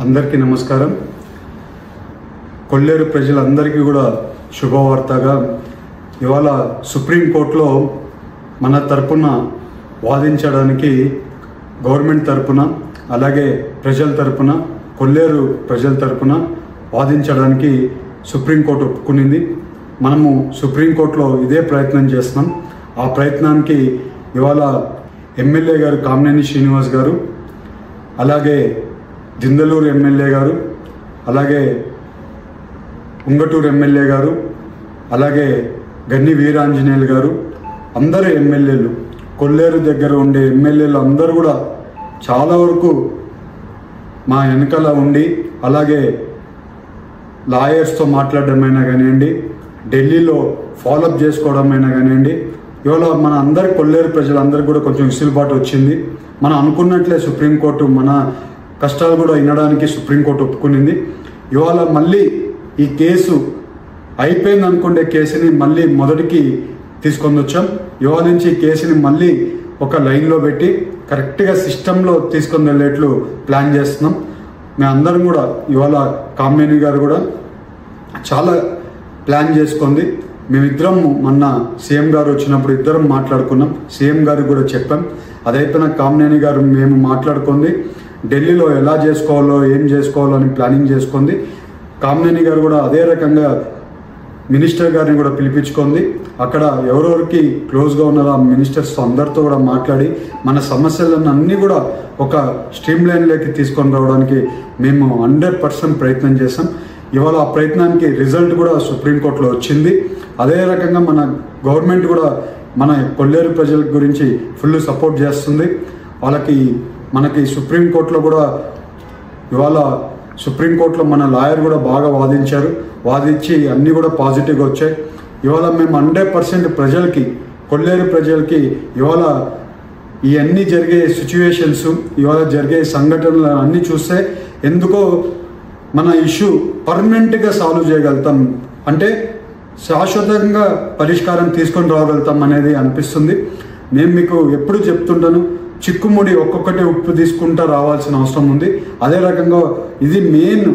అందరికీ నమస్కారం. కొల్లేరు ప్రజలందరికీ కూడా శుభవార్తగా ఇవాళ సుప్రీంకోర్టులో మన తరపున వాదించడానికి గవర్నమెంట్ తరపున అలాగే ప్రజల తరపున కొల్లేరు ప్రజల తరపున వాదించడానికి సుప్రీంకోర్టు ఒప్పుకునింది. మనము సుప్రీంకోర్టులో ఇదే ప్రయత్నం చేస్తున్నాం. ఆ ప్రయత్నానికి ఇవాళ ఎమ్మెల్యే గారు కామినేని శ్రీనివాస్ గారు, అలాగే దిందలూరు ఎమ్మెల్యే గారు, అలాగే ఉంగటూరు ఎమ్మెల్యే గారు, అలాగే గన్ని వీరాంజనేయులు గారు, అందరు ఎమ్మెల్యేలు, కొల్లేరు దగ్గర ఉండే ఎమ్మెల్యేలు అందరూ కూడా చాలా వరకు మా వెనకాల ఉండి, అలాగే లాయర్స్తో మాట్లాడడమైనా కానివ్వండి, ఢిల్లీలో ఫాలోఅప్ చేసుకోవడమైనా కానివ్వండి, ఇవాళ మన అందరి కొల్లేరు ప్రజలందరికీ కూడా కొంచెం విసులుబాటు వచ్చింది. మనం అనుకున్నట్లే సుప్రీంకోర్టు మన కష్టాలు కూడా వినడానికి సుప్రీంకోర్టు ఒప్పుకునింది. ఇవాళ మళ్ళీ ఈ కేసు అయిపోయింది అనుకునే కేసుని మళ్ళీ మొదటికి తీసుకొని వచ్చాం. ఇవాళ నుంచి ఈ కేసుని మళ్ళీ ఒక లైన్లో పెట్టి కరెక్ట్గా సిస్టంలో తీసుకొని వెళ్ళేట్లు ప్లాన్ చేస్తున్నాం. మేము అందరం కూడా ఇవాళ కామినేని గారు కూడా చాలా ప్లాన్ చేసుకుంది. మేమిద్దరం మొన్న సీఎం గారు వచ్చినప్పుడు ఇద్దరం మాట్లాడుకున్నాం. సీఎం గారికి కూడా చెప్పాం. అదైపోయిన కామినేని గారు మేము మాట్లాడుకుంది ఢిల్లీలో ఎలా చేసుకోవాలో ఏం చేసుకోవాలో అని ప్లానింగ్ చేసుకుంది. కామినేని గారు కూడా అదే రకంగా మినిస్టర్ గారిని కూడా పిలిపించుకుంది. అక్కడ ఎవరెవరికి క్లోజ్గా ఉన్నారో ఆ మినిస్టర్స్తో అందరితో కూడా మాట్లాడి మన సమస్యలను అన్నీ కూడా ఒక స్ట్రీమ్ లైన్లోకి తీసుకొని రావడానికి మేము 100% ప్రయత్నం చేసాం. ఇవాళ ఆ ప్రయత్నానికి రిజల్ట్ కూడా సుప్రీంకోర్టులో వచ్చింది. అదే రకంగా మన గవర్నమెంట్ కూడా మన కొల్లేరు ప్రజల గురించి ఫుల్ సపోర్ట్ చేస్తుంది. వాళ్ళకి మనకి సుప్రీంకోర్టులో కూడా ఇవాళ సుప్రీంకోర్టులో మన లాయర్ కూడా బాగా వాదించారు. వాదించి అన్నీ కూడా పాజిటివ్గా వచ్చాయి. ఇవాళ మేము 100% ప్రజలకి, కొల్లేరు ప్రజలకి ఇవాళ ఇవన్నీ జరిగే సిచ్యువేషన్స్, ఇవాళ జరిగే సంఘటనలు అన్నీ చూస్తే ఎందుకో మన ఇష్యూ పర్మనెంట్గా సాల్వ్ చేయగలుగుతాం, అంటే శాశ్వతంగా పరిష్కారం తీసుకొని రాగలుగుతాం అనేది అనిపిస్తుంది. నేను మీకు ఎప్పుడు చెప్తుంటాను, చిక్కుముడి ఒక్కొక్కటి ఉప్పు తీసుకుంటా రావాల్సిన అవసరం ఉంది. అదే రకంగా ఇది మెయిన్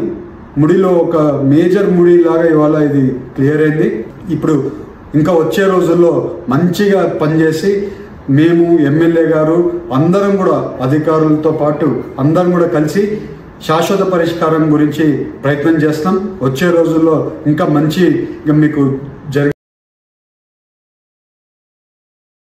ముడిలో ఒక మేజర్ ముడి లాగా ఇవాళ ఇది క్లియర్ అయింది. ఇప్పుడు ఇంకా వచ్చే రోజుల్లో మంచిగా పనిచేసి మేము ఎమ్మెల్యే గారు అందరం కూడా అధికారులతో పాటు అందరం కూడా కలిసి శాశ్వత పరిష్కారం గురించి ప్రయత్నం చేస్తాం. వచ్చే రోజుల్లో ఇంకా మంచి మీకు